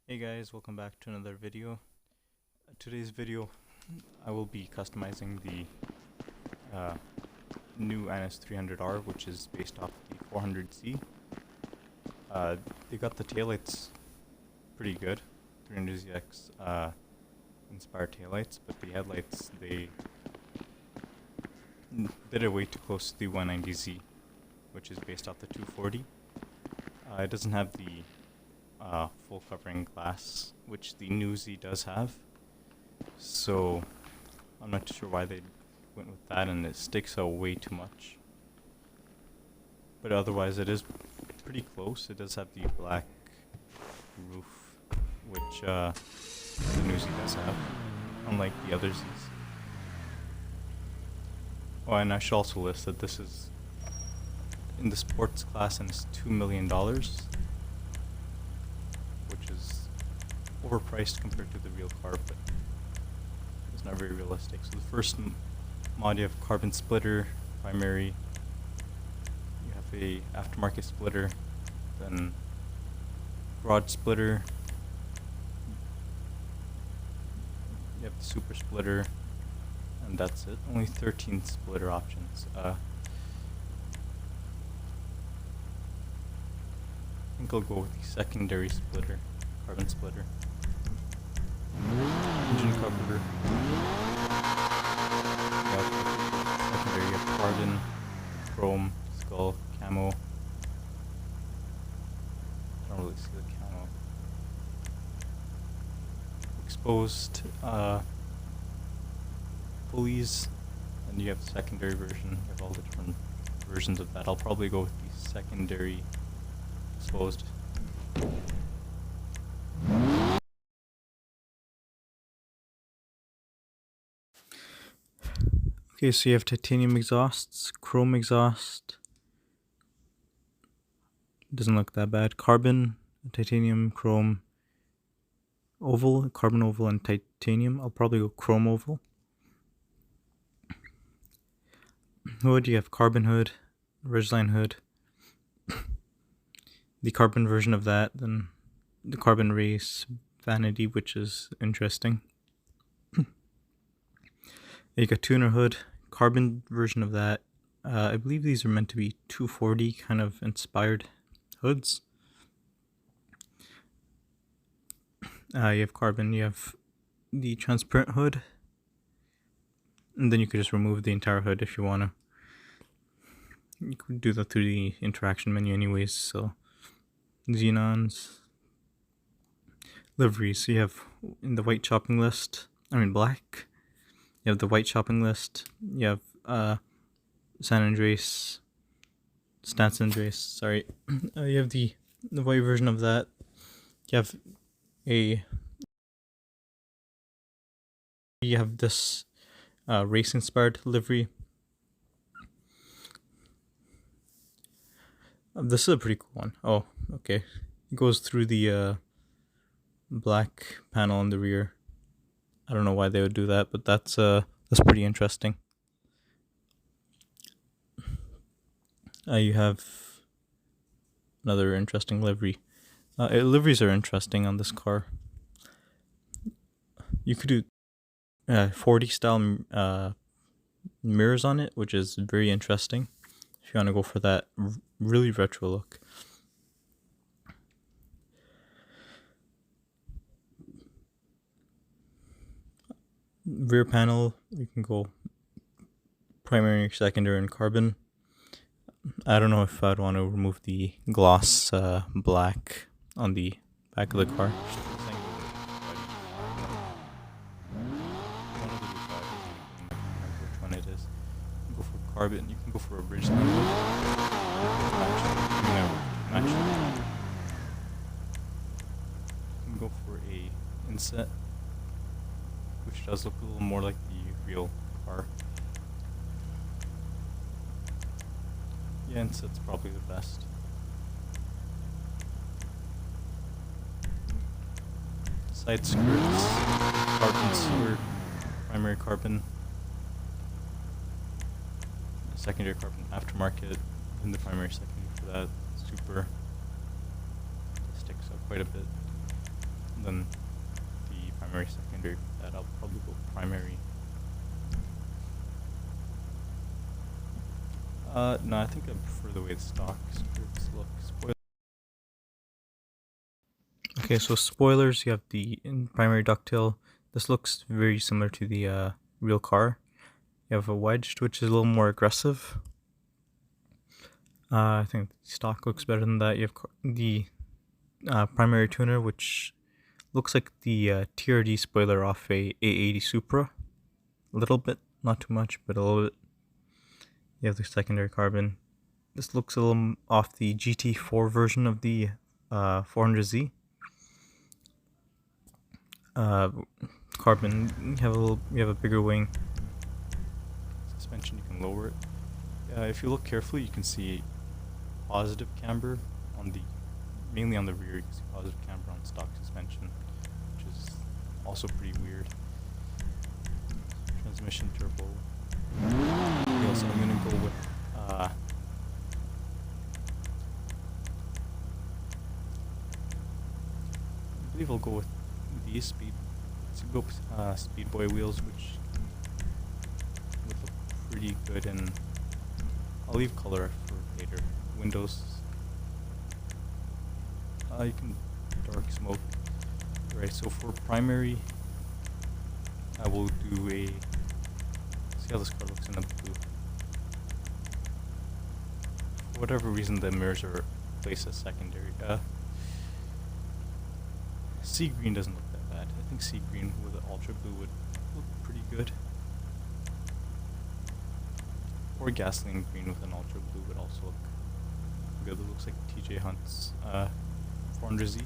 Hey guys, welcome back to another video. Today's video, I will be customizing the new NS300R, which is based off the 400Z. They got the taillights pretty good, 300ZX inspired taillights, but the headlights, they did it way too close to the 190Z, which is based off the 240. It doesn't have the full covering glass, which the new Z does have. So I'm not too sure why they went with that, and it sticks out way too much. But otherwise it is pretty close. It does have the black roof, which the new Z does have, unlike the other Zs. Oh, and I should also list that this is in the sports class and it's $2 million. Which is overpriced compared to the real car, but it's not very realistic. So the first mod, you have carbon splitter, primary, you have a aftermarket splitter, then garage splitter, you have the super splitter, and that's it. Only 13 splitter options. I think I'll go with the secondary splitter, carbon splitter. Engine cover. Secondary, you have carbon, chrome, skull, camo. I don't really see the camo. Exposed pulleys, and you have the secondary version. You have all the different versions of that. I'll probably go with the secondary exposed. Okay, so you have titanium exhausts, chrome exhaust. Doesn't look that bad. Carbon, titanium, chrome, oval, carbon oval, and titanium. I'll probably go chrome oval. Hood, you have carbon hood, ridgeline hood. The carbon version of that, then the carbon race vanity, which is interesting. You got tuner hood, carbon version of that. I believe these are meant to be 240 kind of inspired hoods. You have carbon, you have the transparent hood, and then you could just remove the entire hood if you want to. You could do that through the interaction menu anyways, so xenons. Liveries, so you have in the white shopping list, black. You have the white shopping list. You have San Andreas, sorry. You have the white version of that. You have this race inspired livery. This is a pretty cool one. Oh, okay. It goes through the black panel on the rear. I don't know why they would do that, but that's pretty interesting. You have another interesting livery. Liveries are interesting on this car. You could do 40 style mirrors on it, which is very interesting if you want to go for that really retro look. Rear panel, you can go primary, secondary, and carbon. I don't know if I'd want to remove the gloss black on the back of the car. Which one it is? You can go for carbon, you can go for a bridge line. You can go for a inset, which does look a little more like the real car. Yeah, inset's probably the best. Side skirts, carbon skirt, primary carbon, secondary carbon aftermarket, and the primary secondary for that super sticks out quite a bit. than the primary secondary. That I'll probably go primary. No, I think I prefer the way the stock scripts look. Okay, so spoilers, you have the primary ducktail. This looks very similar to the real car. You have a wedged, which is a little more aggressive. I think stock looks better than that. You have the primary tuner, which looks like the TRD spoiler off a A80 Supra. A little bit, not too much, but a little bit. You have the secondary carbon. This looks a little off the GT4 version of the 400Z. Carbon, you have a bigger wing. Suspension, you can lower it. If you look carefully, you can see positive camber on mainly on the rear. You can see positive camber on stock suspension, which is also pretty weird. Transmission turbo. Okay, so I'm gonna go with I believe I'll go with these Speedboy wheels, which would look pretty good, and I'll leave color for later. Windows, you can dark smoke. Right, so for primary, I will do see how this car looks in the blue. For whatever reason, the mirrors are placed as secondary. Sea green doesn't look that bad. I think sea green with an ultra blue would look pretty good. Or gasoline green with an ultra blue would also look good. It looks like TJ Hunt's 400Z.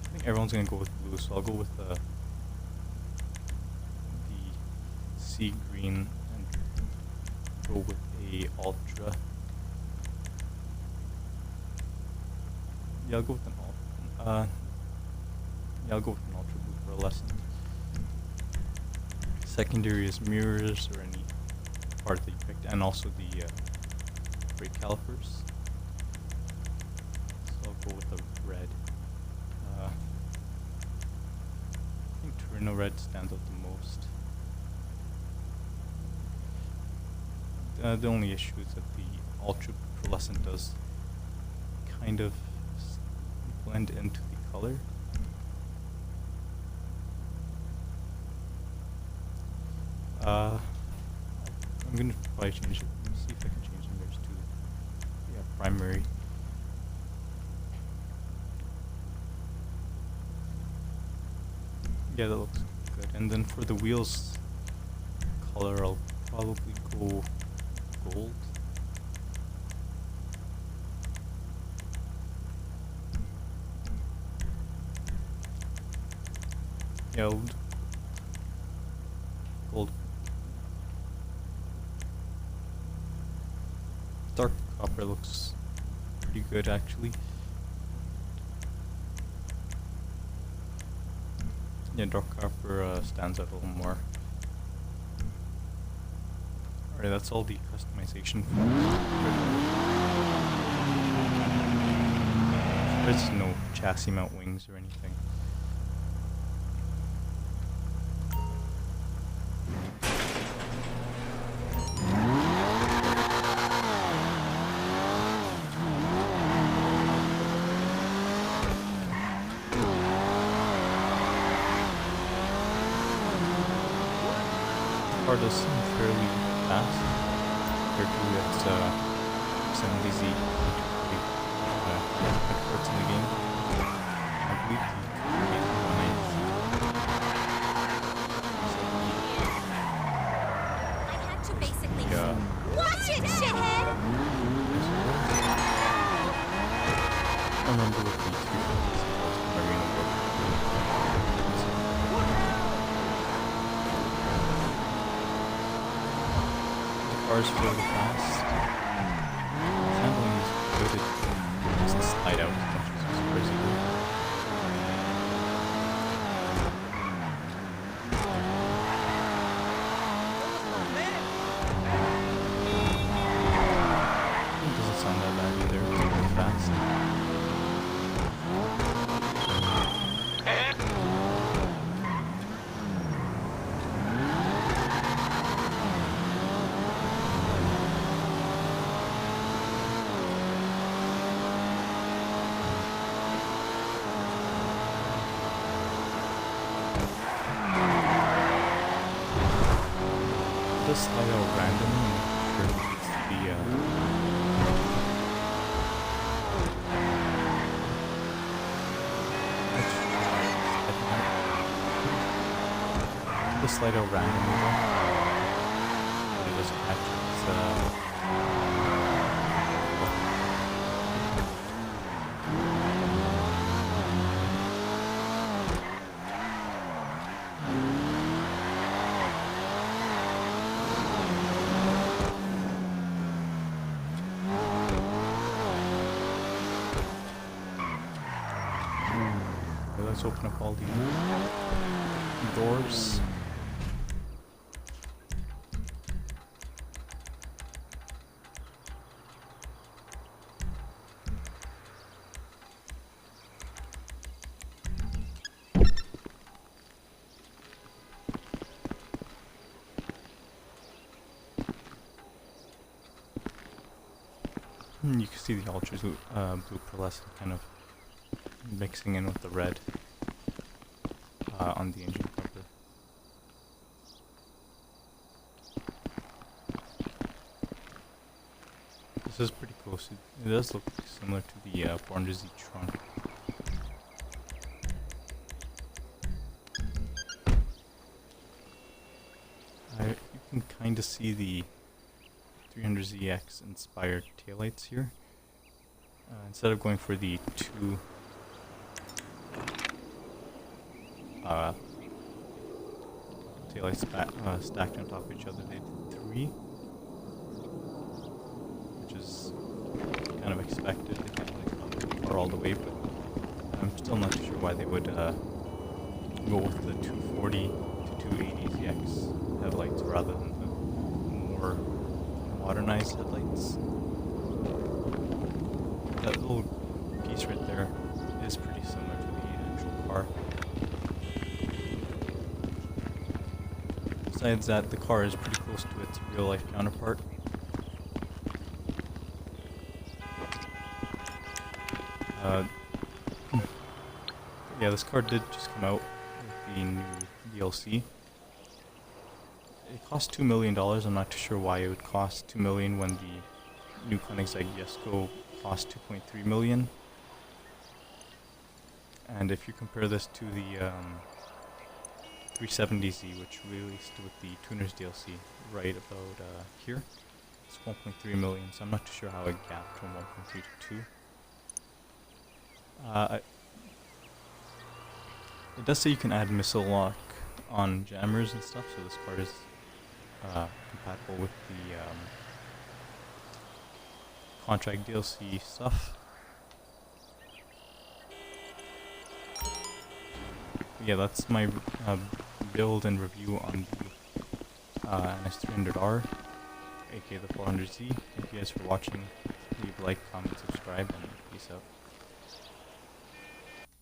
I think everyone's gonna go with blue, so I'll go with the sea green and go with a ultra. Yeah, I'll go with an ultra blue for a lesson. Secondary is mirrors or any part that you picked, and also the brake calipers. So I'll go with the red. I think Torino red stands out the most. The only issue is that the ultra pearlescent does kind of blend into the color. I'm gonna probably change it. See if I can change the mirrors to primary. Yeah, that looks good. And then for the wheels color, I'll probably go gold. Yeah, I'll do gold. Dark copper looks pretty good actually. Yeah, dark copper stands out a little more. Alright, that's all the customization for there's no chassis mount wings or anything. The car does seem fairly fast compared to its 70Z experts in the game. I believe I had to basically watch it, shithead! I remember with the 250s Marina book. The car's fairly fast. Handling is good. It doesn't slide out as much as it's crazy. It doesn't sound that bad either. It's pretty fast. does slide out randomly. And it's the the slide out randomly though. But it doesn't have to. Let's open up all the doors. You can see the ultra blue pearlescent kind of mixing in with the red on the engine cover. This is pretty close. It does look similar to the 400Z trunk. You can kind of see the 300ZX inspired taillights here. Instead of going for the two taillights stacked on top of each other, they did three, which is kind of expected. They can't really cover the car all the way, but I'm still not sure why they would go with the 240 to 280 ZX headlights rather than the more modernized headlights. That little piece right there is pretty similar to the actual car. Besides that, the car is pretty close to its real-life counterpart. Yeah, this car did just come out with the new DLC. It cost $2 million. I'm not too sure why it would cost $2 million when the new Koenigsegg Jesko cost $2.3 million. And if you compare this to the 370Z, which released with the Tuners DLC right about here, it's 1.3 million. So I'm not too sure how it gapped from 1.3 to 2. It does say you can add missile lock on jammers and stuff, so this car is compatible with the contract DLC stuff. Yeah, that's my build and review on the NS300R, aka the 400Z. Thank you guys for watching. Leave a like, comment, subscribe, and peace out.